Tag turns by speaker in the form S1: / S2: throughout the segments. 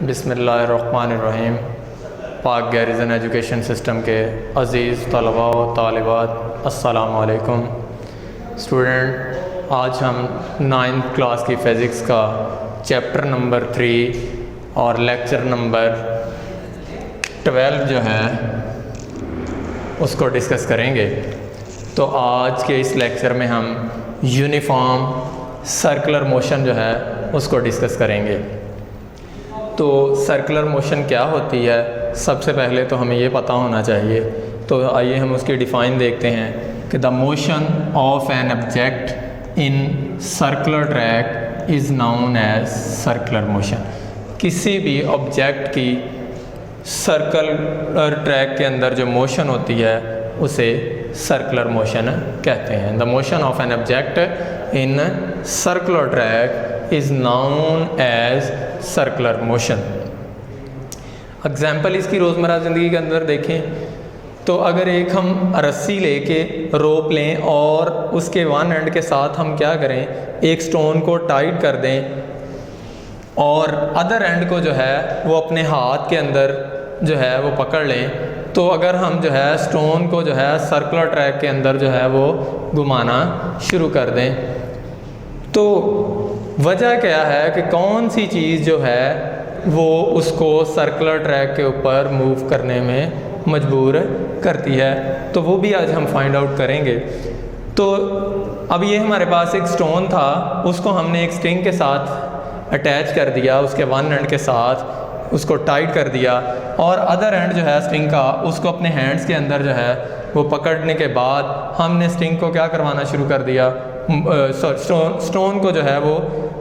S1: बिस्मिल्लाहिर्रहमानिर्रहीम। पाक गैरिज़न education system के अज़ीज़ तलबा व तालिबात अस्सलामु अलैकुम। स्टूडेंट, आज हम 9th क्लास की फ़िज़िक्स का चैप्टर नंबर 3 और लेक्चर नंबर 12 जो है उसको डिस्कस करेंगे। तो आज के इस लेक्चर में हम यूनिफॉर्म सर्कुलर मोशन जो है उसको डिस्कस करेंगे। तो सर्कुलर मोशन क्या होती है, सबसे पहले तो हमें ये पता होना चाहिए। तो आइए हम उसकी डिफ़ाइन देखते हैं कि the motion of an object in circular track is known as circular motion. किसी भी ऑब्जेक्ट की सर्कुलर ट्रैक के अंदर जो मोशन होती है उसे सर्कुलर मोशन कहते हैं। The motion of an object in circular track is known as circular motion. Example इसकी रोज़मर्रा ज़िंदगी के अंदर देखें तो अगर एक हम रस्सी लेके रोप लें और उसके वन एंड के साथ हम क्या करें, एक स्टोन को टाइट कर दें और अदर एंड को जो है वो अपने हाथ के अंदर जो है वो पकड़ लें, तो अगर हम जो है स्टोन को जो है सर्कुलर ट्रैक के अंदर जो है वो घुमाना शुरू कर दें, तो वजह क्या है कि कौन सी चीज़ जो है वो उसको सर्कुलर ट्रैक के ऊपर मूव करने में मजबूर करती है। तो वो भी आज हम फाइंड आउट करेंगे। तो अब ये हमारे पास एक स्टोन था, उसको हमने एक स्ट्रिंग के साथ अटैच कर दिया, उसके वन एंड के साथ उसको टाइट कर दिया और अदर एंड जो है स्ट्रिंग का उसको अपने हैंड्स के अंदर जो है वो पकड़ने के बाद हमने स्ट्रिंग को क्या करवाना शुरू कर दिया, स्टोन को जो है वो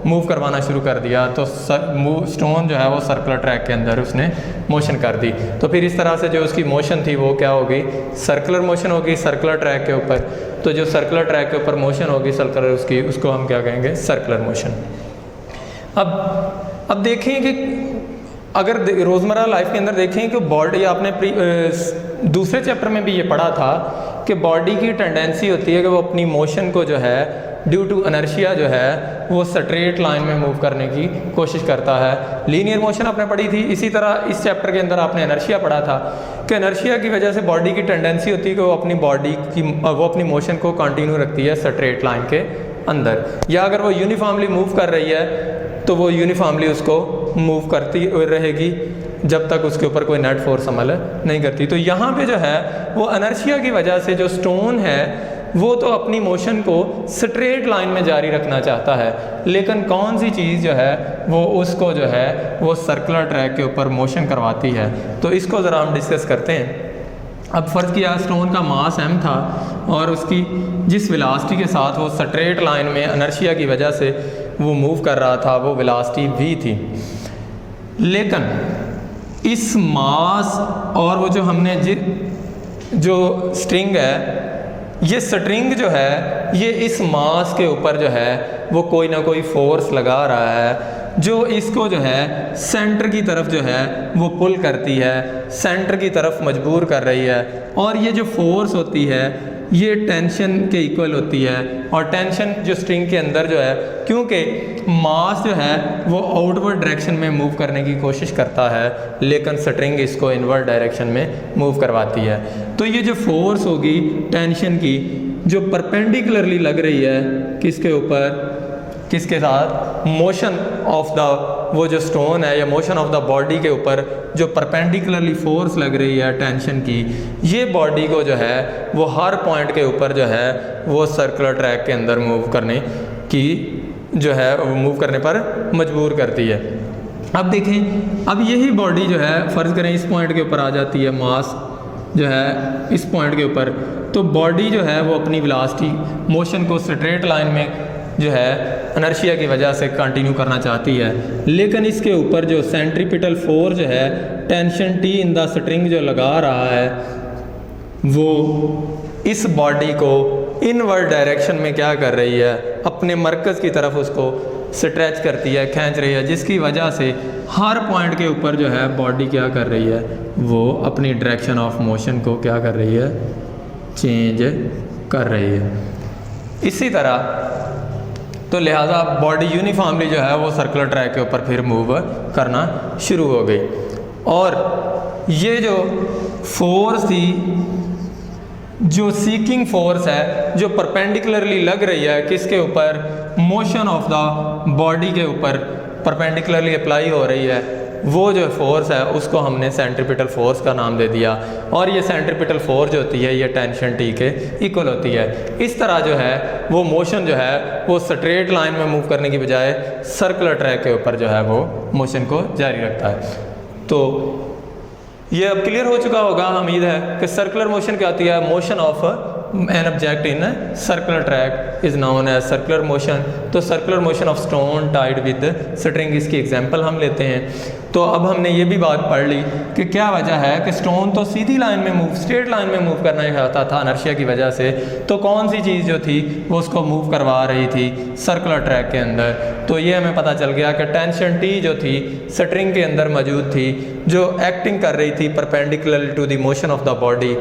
S1: मूव करवाना शुरू कर दिया। तो स्टोन जो है वो सर्कुलर ट्रैक के अंदर उसने मोशन कर दी। तो फिर इस तरह से जो उसकी मोशन थी वो क्या होगी, सर्कुलर मोशन होगी सर्कुलर ट्रैक के ऊपर। तो जो सर्कुलर ट्रैक के ऊपर मोशन होगी सर्कुलर उसकी, उसको हम क्या कहेंगे, सर्कुलर मोशन। अब देखें कि अगर रोज़मर्रा लाइफ के अंदर देखें कि बॉडी, आपने दूसरे चैप्टर में भी ये पढ़ा था कि बॉडी की टेंडेंसी होती है कि वो अपनी मोशन को जो है ड्यू टू इनर्शिया जो है वो स्ट्रेट लाइन में मूव करने की कोशिश करता है। लीनियर मोशन आपने पढ़ी थी, इसी तरह इस चैप्टर के अंदर आपने इनर्शिया पढ़ा था कि इनर्शिया की वजह से बॉडी की टेंडेंसी होती है कि वो अपनी मोशन को कंटिन्यू रखती है स्ट्रेट लाइन के अंदर, या अगर वो यूनिफॉर्मली मूव कर रही है तो वो यूनिफॉर्मली उसको मूव करती रहेगी जब तक उसके ऊपर कोई नेट फोर्स अमल नहीं करती। तो यहाँ पे जो है वो इनर्शिया की वजह से जो स्टोन है वो तो अपनी मोशन को स्ट्रेट लाइन में जारी रखना चाहता है, लेकिन कौन सी चीज़ जो है वो उसको जो है वो सर्कुलर ट्रैक के ऊपर मोशन करवाती है। तो इसको ज़रा हम डिस्कस करते हैं। अब फ़र्ज़ किया स्टोन का मास m था और उसकी जिस वेलोसिटी के साथ वो स्ट्रेट लाइन में इनर्शिया की वजह से वो मूव कर रहा था वो वेलोसिटी v थी, लेकिन इस मास और वो जो हमने जो स्ट्रिंग है, ये स्ट्रिंग जो है ये इस मास के ऊपर जो है वो कोई ना कोई फोर्स लगा रहा है जो इसको जो है सेंटर की तरफ जो है वो पुल करती है, सेंटर की तरफ मजबूर कर रही है। और ये जो फोर्स होती है ये टेंशन के इक्वल होती है, और टेंशन जो स्ट्रिंग के अंदर जो है, क्योंकि मास जो है वो आउटवर्ड डायरेक्शन में मूव करने की कोशिश करता है लेकिन स्ट्रिंग इसको इनवर्ड डायरेक्शन में मूव करवाती है। तो ये जो फोर्स होगी टेंशन की जो परपेंडिकुलरली लग रही है किसके ऊपर, किसके साथ, मोशन ऑफ द वो जो स्टोन है या मोशन ऑफ द बॉडी के ऊपर जो परपेंडिकुलरली फोर्स लग रही है टेंशन की, ये बॉडी को जो है वो हर पॉइंट के ऊपर जो है वो सर्कुलर ट्रैक के अंदर मूव करने की जो है वो मूव करने पर मजबूर करती है। अब देखें, अब यही बॉडी जो है फ़र्ज़ करें इस पॉइंट के ऊपर आ जाती है, मास जो है इस पॉइंट के ऊपर, तो बॉडी जो है वो अपनी वेलोसिटी मोशन को स्ट्रेट लाइन में जो है इनर्शिया की वजह से कंटिन्यू करना चाहती है, लेकिन इसके ऊपर जो सेंट्रीपिटल फोर्स जो है tension T in the string जो लगा रहा है वो इस बॉडी को इनवर्ड डायरेक्शन में क्या कर रही है, अपने मरकज़ की तरफ उसको स्ट्रेच करती है, खींच रही है, जिसकी वजह से हर पॉइंट के ऊपर जो है बॉडी क्या कर रही है, वो अपनी डायरेक्शन ऑफ मोशन को क्या कर रही है, चेंज कर रही है। इसी तरह तो लिहाजा बॉडी यूनिफॉर्मली जो है वो सर्कुलर ट्रैक के ऊपर फिर मूव करना शुरू हो गई। और ये जो फोर्स थी, जो सीकिंग फोर्स है, जो परपेंडिकुलरली लग रही है किसके ऊपर, मोशन ऑफ द बॉडी के ऊपर परपेंडिकुलरली अप्लाई हो रही है, वो जो फोर्स है उसको हमने सेंट्रीपिटल फोर्स का नाम दे दिया। और ये सेंट्रीपिटल फोर्स जो होती है ये टेंशन टी के इक्वल होती है। इस तरह जो है वो मोशन जो है वो स्ट्रेट लाइन में मूव करने की बजाय सर्कुलर ट्रैक के ऊपर जो है वो मोशन को जारी रखता है। तो ये अब क्लियर हो चुका होगा उम्मीद है कि सर्कुलर मोशन क्या होती है। Motion of an object in circular track is known as circular motion. तो circular motion of stone tied with string, इसकी एग्जांपल हम लेते हैं। तो अब हमने ये भी बात पढ़ ली कि क्या वजह है कि स्टोन तो सीधी लाइन में मूव, स्ट्रेट लाइन में मूव करना चाहता था इनर्शिया की वजह से, तो कौन सी चीज़ जो थी वो उसको मूव करवा रही थी सर्कुलर ट्रैक के अंदर। तो ये हमें पता चल गया कि टेंशन टी जो थी स्ट्रिंग के अंदर मौजूद थी, जो एक्टिंग कर रही थी perpendicular to the motion of the body,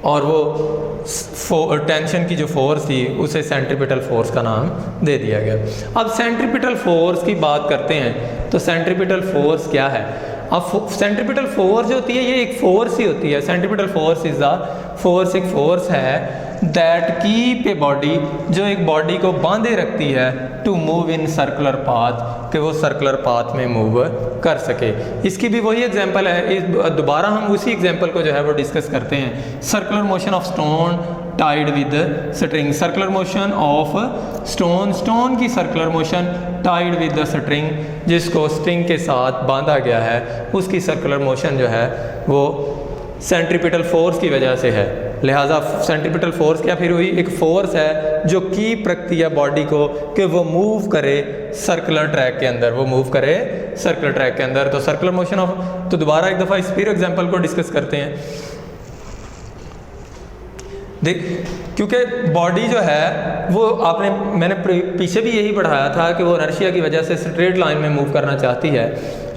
S1: और वो टेंशन की जो फोर्स थी उसे सेंट्रीपिटल फोर्स का नाम दे दिया गया। अब सेंट्रीपिटल फोर्स की बात करते हैं तो सेंट्रीपिटल फोर्स क्या है। अब सेंट्रीपिटल फोर्स जो होती है ये एक फोर्स ही होती है। Centripetal force is the force, एक फोर्स है दैट कीप ए बॉडी, जो एक बॉडी को बांधे रखती है to move in circular path, कि वो सर्कुलर पाथ में मूव कर सके। इसकी भी वही एग्जांपल है, दोबारा हम उसी एग्जांपल को जो है वो डिस्कस करते हैं। Circular motion of stone tied with string, circular motion of stone, stone की circular motion tied with the string, जिसको स्ट्रिंग के साथ बांधा गया है, उसकी सर्कुलर मोशन जो है वो सेंट्रीपिटल फोर्स की वजह से है। लिहाजा सेंट्रीपिटल फोर्स क्या फिर हुई, एक फोर्स है जो कीप रखती है बॉडी को कि वो मूव करे सर्कुलर ट्रैक के अंदर, वो मूव करे सर्कुलर ट्रैक के अंदर। तो सर्कुलर मोशन ऑफ, तो दोबारा एक दफ़ा इस फिर एग्जांपल को डिस्कस करते हैं। देख, क्योंकि बॉडी जो है वो मैंने पीछे भी यही पढ़ाया था कि वो इनर्शिया की वजह से स्ट्रेट लाइन में मूव करना चाहती है,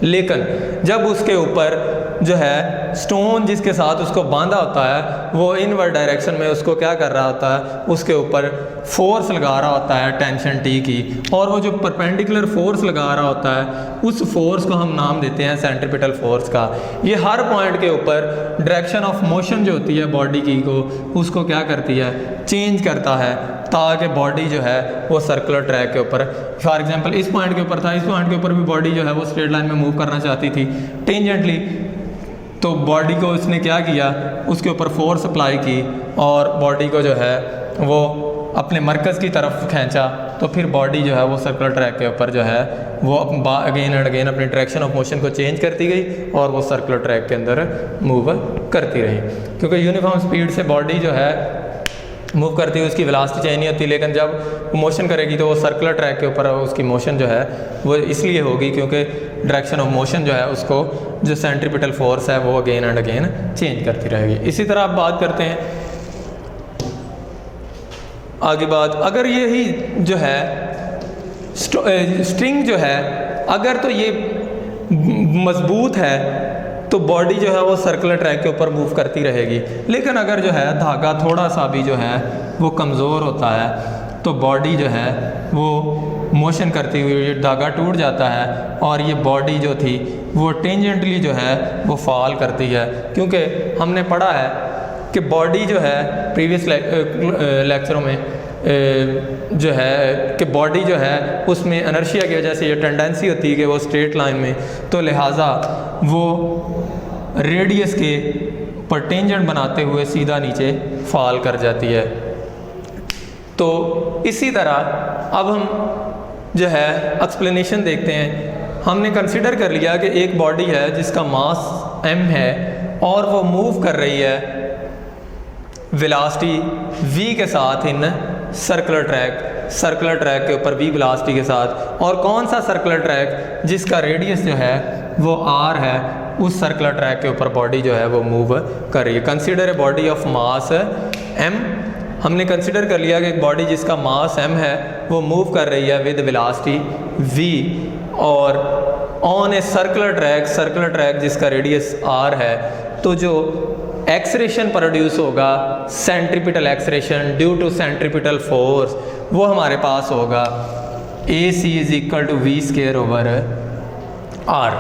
S1: लेकिन जब उसके ऊपर जो है स्टोन जिसके साथ उसको बांधा होता है वो इनवर्ड डायरेक्शन में उसको क्या कर रहा होता है, उसके ऊपर फोर्स लगा रहा होता है टेंशन टी की, और वो जो परपेंडिकुलर फोर्स लगा रहा होता है उस फोर्स को हम नाम देते हैं सेंट्रीपिटल फोर्स का। ये हर पॉइंट के ऊपर डायरेक्शन ऑफ मोशन जो होती है बॉडी की को, उसको क्या करती है, चेंज करता है, ताकि बॉडी जो है वो सर्कुलर ट्रैक के ऊपर, फॉर एग्जांपल इस पॉइंट के ऊपर था, इस पॉइंट के ऊपर भी बॉडी जो है वो स्ट्रेट लाइन में मूव करना चाहती थी टेंजेंटली, तो बॉडी को उसने क्या किया, उसके ऊपर फोर्स अप्लाई की और बॉडी को जो है वो अपने मरकज़ की तरफ खींचा, तो फिर बॉडी जो है वो सर्कुलर ट्रैक के ऊपर जो है वो अगेन एंड अगेन अपनी डायरेक्शन ऑफ मोशन को चेंज करती गई और वो सर्कुलर ट्रैक के अंदर मूव करती रही। क्योंकि यूनिफॉर्म स्पीड से बॉडी जो है मूव करती है, उसकी वेलोसिटी चेंज नहीं होती, लेकिन जब वो मोशन करेगी तो वो सर्कुलर ट्रैक के ऊपर उसकी मोशन जो है वो इसलिए होगी क्योंकि डायरेक्शन ऑफ मोशन जो है उसको जो सेंट्रीपिटल फोर्स है वो अगेन एंड अगेन चेंज करती रहेगी। इसी तरह आप बात करते हैं आगे बात, अगर यही जो है स्ट्रिंग जो है अगर तो ये मजबूत है तो बॉडी जो है वो सर्कुलर ट्रैक के ऊपर मूव करती रहेगी, लेकिन अगर जो है धागा थोड़ा सा भी जो है वो कमज़ोर होता है तो बॉडी जो है वो मोशन करती हुई धागा टूट जाता है और ये बॉडी जो थी वो टेंजेंटली जो है वो फॉल करती है। क्योंकि हमने पढ़ा है कि बॉडी जो है प्रीवियस लेक्चरों में जो है कि बॉडी जो है उसमें इनर्शिया की वजह से ये टेंडेंसी होती है कि वो स्ट्रेट लाइन में, तो लिहाजा वो रेडियस के पर टेंजेंट बनाते हुए सीधा नीचे फॉल कर जाती है। तो इसी तरह अब हम जो है एक्सप्लेनेशन देखते हैं। हमने कंसिडर कर लिया कि एक बॉडी है जिसका मास m है और वो मूव कर रही है वेलोसिटी v के साथ इन सर्कुलर ट्रैक के ऊपर v वेलोसिटी के साथ, और कौन सा सर्कुलर ट्रैक जिसका रेडियस जो है वो r है, उस सर्कुलर ट्रैक के ऊपर बॉडी जो है वो मूव कर रही है। Consider a body of mass m, हमने कंसिडर कर लिया कि एक बॉडी जिसका मास m है वो मूव कर रही है विद वेलोसिटी v और ऑन ए सर्कुलर ट्रैक जिसका रेडियस r है, तो जो एक्सरेशन प्रोड्यूस होगा centripetal acceleration due to centripetal force, वो हमारे पास होगा AC is equal to v square over r.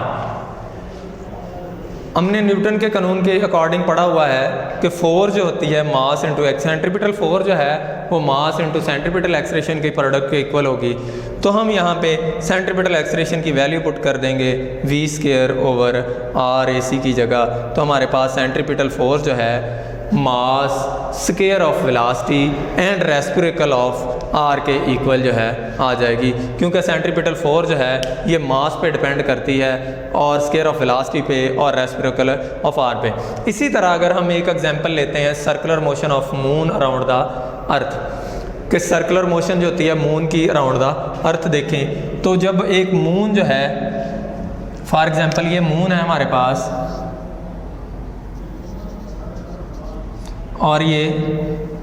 S1: हमने न्यूटन के कानून के अकॉर्डिंग पढ़ा हुआ है कि फोर्स जो होती है मास इंटू सेंट्रीपिटल फोर्स जो है वो मास इंटू सेंट्रीपिटल एक्सेलरेशन के प्रोडक्ट के इक्वल होगी। तो हम यहाँ पे सेंट्रीपिटल एक्सेलरेशन की वैल्यू पुट कर देंगे v square over r AC की जगह। तो हमारे पास सेंट्रीपिटल फोर्स जो है mass square of velocity and reciprocal of R के इक्वल जो है आ जाएगी, क्योंकि सेंट्रीपिटल फोर्स जो है ये मास पे डिपेंड करती है और स्केयर ऑफ वेलोसिटी पे और रेसिप्रोकल ऑफ आर पे। इसी तरह अगर हम एक एग्जांपल लेते हैं circular motion of moon around the earth, कि सर्कुलर मोशन जो होती है मून की अराउंड द अर्थ देखें तो जब एक मून जो है, फॉर एग्जांपल ये मून है हमारे पास और ये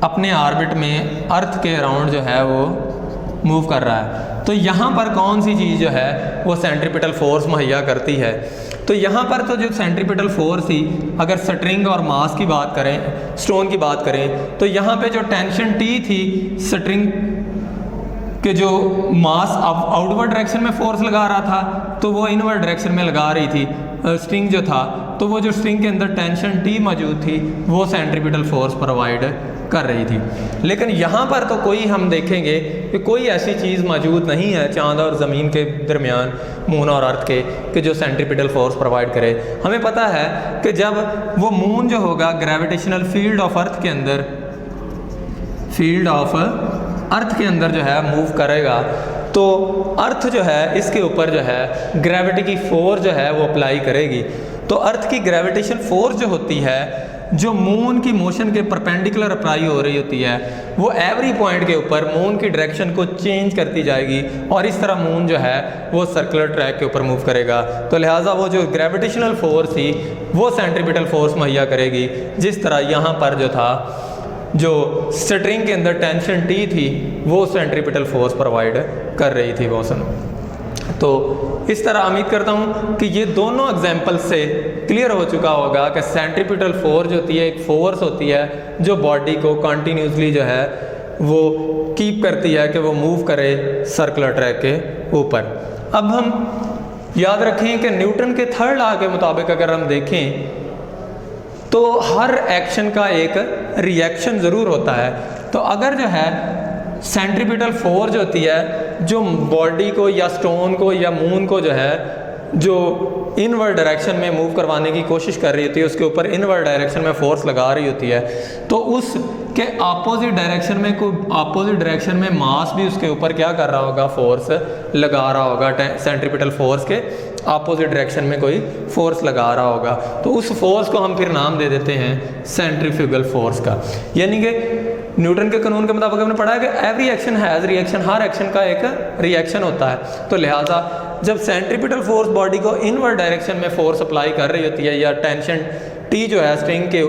S1: अपने ऑर्बिट में अर्थ के अराउंड जो है वो मूव कर रहा है, तो यहाँ पर कौन सी चीज़ जो है वो सेंट्रीपिटल फोर्स मुहैया करती है। तो यहाँ पर तो जो सेंट्रीपिटल फोर्स थी, अगर स्ट्रिंग और मास की बात करें, स्टोन की बात करें, तो यहाँ पे जो टेंशन T थी स्ट्रिंग कि जो मास आउटवर्ड डायरेक्शन में फोर्स लगा रहा था तो वो इनवर्ड डायरेक्शन में लगा रही थी स्ट्रिंग जो था, तो वो जो स्ट्रिंग के अंदर टेंशन T मौजूद थी वो सेंट्रीपिटल फोर्स प्रोवाइड कर रही थी। लेकिन यहाँ पर तो कोई हम देखेंगे कि कोई ऐसी चीज़ मौजूद नहीं है चांद और ज़मीन के दरमियान, मून और अर्थ के, कि जो सेंट्रीपिटल फोर्स प्रोवाइड करे। हमें पता है कि जब वो मून जो होगा ग्रेविटेशनल फील्ड ऑफ अर्थ के अंदर, फील्ड ऑफ अर्थ के अंदर जो है मूव करेगा, तो अर्थ जो है इसके ऊपर जो है ग्रेविटी की फोर्स जो है वो अप्लाई करेगी। तो अर्थ की ग्रेविटेशन फोर्स जो होती है, जो मून की मोशन के परपेंडिकुलर अप्लाई हो रही होती है, वो एवरी पॉइंट के ऊपर मून की डायरेक्शन को चेंज करती जाएगी और इस तरह मून जो है वो सर्कुलर ट्रैक के ऊपर मूव करेगा। तो लिहाजा वो जो ग्रेविटेशनल फोर्स थी वो सेंट्रीपिटल फोर्स मुहैया करेगी। जिस तरह यहाँ पर जो था, जो स्ट्रिंग के अंदर टेंशन T थी वो सेंट्रीपिटल फोर्स प्रोवाइड कर रही थी मोशन। तो इस तरह उम्मीद करता हूँ कि ये दोनों एग्जाम्पल से क्लियर हो चुका होगा कि सेंट्रीपिटल फोर्स जो होती है एक फोर्स होती है जो बॉडी को कंटिन्यूसली जो है वो कीप करती है कि वो मूव करे सर्कुलर ट्रैक के ऊपर। अब हम याद रखें कि न्यूटन के थर्ड लॉ के मुताबिक अगर हम देखें तो हर एक्शन का एक रिएक्शन ज़रूर होता है। तो अगर जो है सेंट्रीपिटल फोर्स होती है जो बॉडी को या स्टोन को या मून को जो है जो इनवर्ड डायरेक्शन में मूव करवाने की कोशिश कर रही होती है, उसके ऊपर इनवर्ड डायरेक्शन में फोर्स लगा रही होती है, तो उसके अपोजिट डायरेक्शन में अपोजिट डायरेक्शन में मास भी उसके ऊपर क्या कर रहा होगा, फोर्स लगा रहा होगा। सेंट्रीपिटल फोर्स के अपोजिट डायरेक्शन में कोई फोर्स लगा रहा होगा, तो उस फोर्स को हम फिर नाम दे देते हैं सेंट्रीफ्यूगल फोर्स का। यानी कि न्यूटन के कानून के मुताबिक हमने पढ़ा है कि every action has reaction, her action का एक रिएक्शन होता है। तो लिहाजा जब सेंट्रीपिटल फोर्स बॉडी को इनवर्ड डायरेक्शन में फोर्स अप्लाई कर रही होती है या टेंशन T जो है स्ट्रिंग के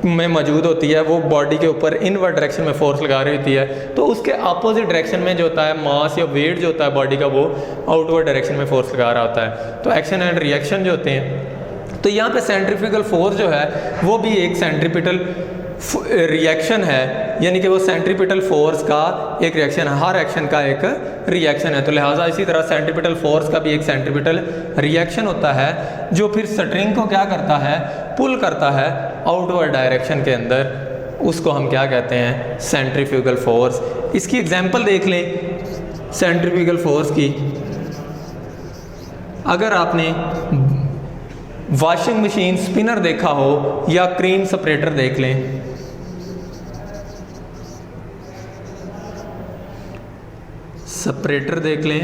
S1: में मौजूद होती है वो बॉडी के ऊपर इनवर्ड डायरेक्शन में फोर्स लगा रही होती है, तो उसके अपोजिट डायरेक्शन में जो होता है मास या वेट जो होता है बॉडी का वो आउटवर्ड डायरेक्शन में फोर्स लगा रहा होता है। तो एक्शन एंड रिएक्शन जो होते हैं, तो यहाँ पे सेंट्रीफ्यूगल फोर्स जो है वो भी एक सेंट्रीपिटल रिएक्शन है, यानी कि वो सेंट्रीपिटल फोर्स का एक रिएक्शन है, हर एक्शन का एक रिएक्शन है। तो लिहाजा इसी तरह सेंट्रीपिटल फोर्स का भी एक सेंट्रीपिटल रिएक्शन होता है जो फिर स्ट्रिंग को क्या करता है, पुल करता है आउटवर्ड डायरेक्शन के अंदर। उसको हम क्या कहते हैं, सेंट्रीफ्यूगल फोर्स। इसकी एग्जांपल देख लें सेंट्रीफ्यूगल फोर्स की। अगर आपने वॉशिंग मशीन स्पिनर देखा हो या क्रीम सेपरेटर देख लें, सेपरेटर देख लें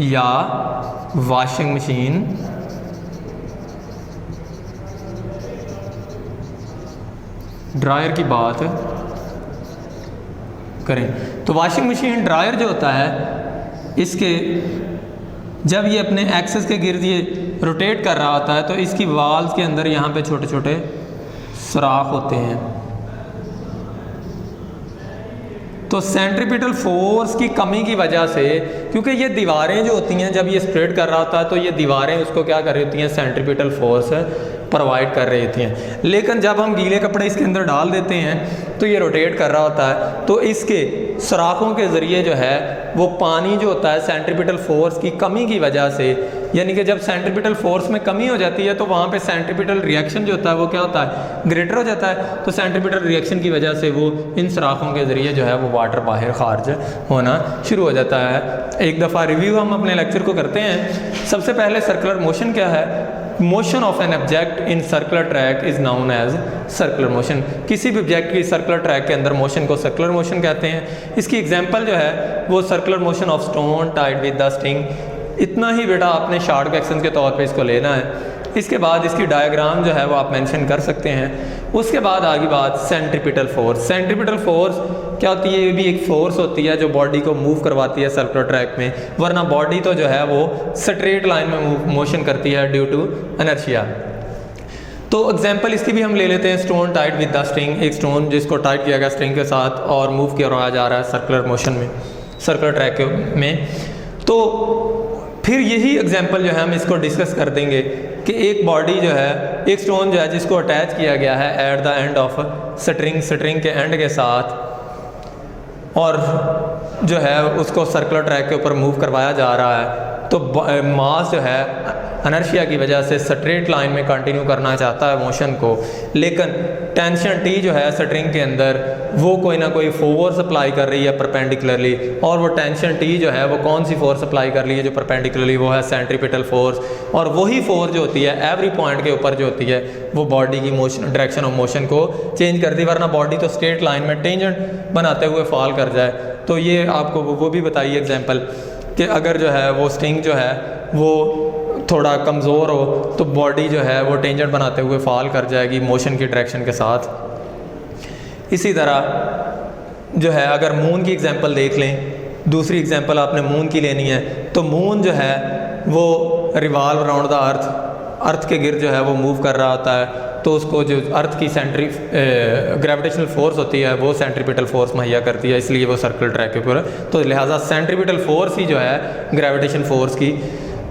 S1: या वॉशिंग मशीन, ड्रायर की बात करें तो वॉशिंग मशीन ड्रायर जो होता है, इसके जब ये अपने एक्सेस के गिर्द ये रोटेट कर रहा होता है तो इसकी वाल्स के अंदर यहाँ पे छोटे छोटे सुराख होते हैं। तो सेंट्रीपिटल फोर्स की कमी की वजह से क्योंकि ये दीवारें जो होती हैं जब ये स्प्रेड कर रहा होता है तो ये दीवारें उसको क्या कर रही होती हैं, सेंट्रीपिटल फोर्स प्रोवाइड कर रही होती हैं। लेकिन जब हम गीले कपड़े इसके अंदर डाल देते हैं तो ये रोटेट कर रहा होता है, तो इसके सुराखों के ज़रिए जो है वो पानी जो होता है सेंट्रीपिटल फोर्स की कमी की वजह से, यानी कि जब सेंट्रीपिटल फोर्स में कमी हो जाती है तो वहाँ पे सेंट्रीपिटल रिएक्शन जो होता है वो क्या होता है, ग्रेटर हो जाता है। तो सेंट्रीपिटल रिएक्शन की वजह से वो इन सुराखों के ज़रिए जो है वो वाटर बाहर खारिज होना शुरू हो जाता है। एक दफ़ा रिव्यू हम अपने लेक्चर को करते हैं। सबसे पहले सर्कुलर मोशन क्या है? Motion of an object in circular track is known as circular motion. किसी भी ऑब्जेक्ट की सर्कुलर ट्रैक के अंदर मोशन को सर्कुलर मोशन कहते हैं। इसकी एग्जांपल जो है वो circular motion of stone tied with the string. इतना ही बेटा आपने शॉर्ट क्वेश्चन के तौर पे इसको लेना है। इसके बाद इसकी डायग्राम जो है वो आप मेंशन कर सकते हैं। उसके बाद आगे बात सेंट्रीपिटल फोर्स। सेंट्रीपिटल फोर्स क्या होती है? ये भी एक फोर्स होती है जो बॉडी को मूव करवाती है सर्कुलर ट्रैक में, वरना बॉडी तो जो है वो स्ट्रेट लाइन में मोशन करती है ड्यू टू इनर्शिया। तो एग्जांपल इसकी भी हम ले लेते हैं। Stone tied with the string, एक स्टोन जिसको टाइट किया गया स्ट्रिंग के साथ और मूव किया जा रहा है सर्कुलर मोशन में, सर्कुलर ट्रैक में। तो फिर यही एग्जांपल जो है हम इसको डिस्कस कर देंगे कि एक बॉडी जो है, एक स्टोन जो है जिसको अटैच किया गया है at the end of string, string के एंड के साथ, और जो है उसको सर्कुलर ट्रैक के ऊपर मूव करवाया जा रहा है। तो मास जो है इनर्शिया की वजह से स्ट्रेट लाइन में कंटिन्यू करना चाहता है मोशन को, लेकिन टेंशन टी जो है स्ट्रिंग के अंदर वो कोई ना कोई फोर्स अप्लाई कर रही है परपेंडिकुलरली, और वो टेंशन टी जो है वो कौन सी फोर्स अप्लाई कर रही है जो परपेंडिकुलरली, वो है सेंट्रीपिटल फोर्स। और वही फोर्स जो होती है एवरी पॉइंट के ऊपर जो होती है वो बॉडी की मोशन, डायरेक्शन ऑफ मोशन को चेंज करती है, वरना बॉडी तो स्ट्रेट लाइन में टेंजेंट बनाते हुए फॉल कर जाए। तो ये आपको वो भी बताइए एग्जाम्पल कि अगर जो है वो स्ट्रिंग जो है वो थोड़ा कमज़ोर हो तो बॉडी जो है वो टेंजेंट बनाते हुए फॉल कर जाएगी मोशन की डायरेक्शन के साथ। इसी तरह जो है अगर मून की एग्जांपल देख लें, दूसरी एग्जांपल आपने मून की लेनी है, तो मून जो है वो रिवॉल्व अराउंड द अर्थ, अर्थ के गिर्द जो है वो मूव कर रहा होता है, तो उसको जो अर्थ की ग्रेविटेशनल फोर्स होती है वो सेंट्रीपिटल फोर्स मुहैया करती है, इसलिए वो सर्कुलर ट्रैक के ऊपर। तो लिहाजा सेंट्रीपिटल फोर्स ही जो है ग्रेविटेशन फोर्स की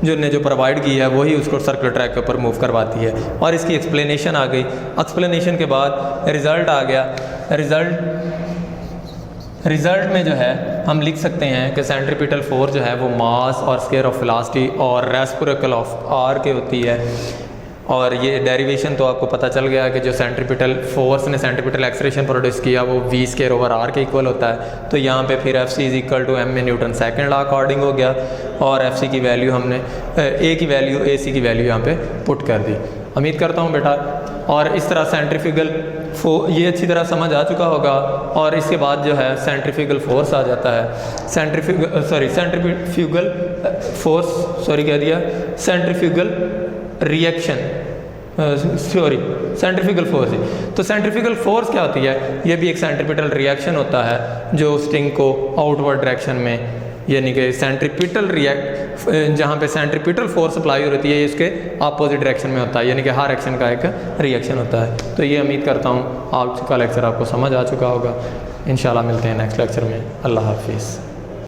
S1: जो प्रोवाइड की है वही उसको सर्कुलर ट्रैक के ऊपर मूव करवाती है। और इसकी एक्सप्लेनेशन आ गई। एक्सप्लेनेशन के बाद रिज़ल्ट आ गया। रिज़ल्ट में जो है हम लिख सकते हैं कि सेंट्रीपिटल फोर्स जो है वो मास और स्क्वायर ऑफ वेलोसिटी और रेसिप्रोकल ऑफ आर के होती है। और ये डेरिवेशन तो आपको पता चल गया कि जो सेंट्रीपिटल फोर्स ने सेंट्रीपिटल एक्सलेरेशन प्रोड्यूस किया वो v स्क्वायर ओवर r के इक्वल होता है। तो यहाँ पे फिर Fc is equal to m में न्यूटन सेकंड लॉ अकॉर्डिंग हो गया, और Fc की वैल्यू हमने a की वैल्यू AC की वैल्यू यहाँ पे पुट कर दी। उम्मीद करता हूँ बेटा, और इस तरह सेंट्रीफ्यूगल ये अच्छी तरह समझ आ चुका होगा। और इसके बाद जो है सेंट्रीफ्यूगल फोर्स आ जाता है। Centrifugal force. तो सेंट्रीफ्यूगल फोर्स क्या होती है? ये भी एक सेंट्रीपिटल रिएक्शन होता है जो स्ट्रिंग को आउटवर्ड डायरेक्शन में, यानी कि जहाँ पे सेंट्रीपिटल फोर्स अप्लाई होती है इसके अपोजिट डायरेक्शन में होता है, यानी कि हर एक्शन का एक रिएक्शन होता है। तो ये उम्मीद करता हूँ आज का लेक्चर आपको समझ आ चुका होगा। इंशाल्लाह मिलते हैं नेक्स्ट लेक्चर में। अल्लाह हाफिज़।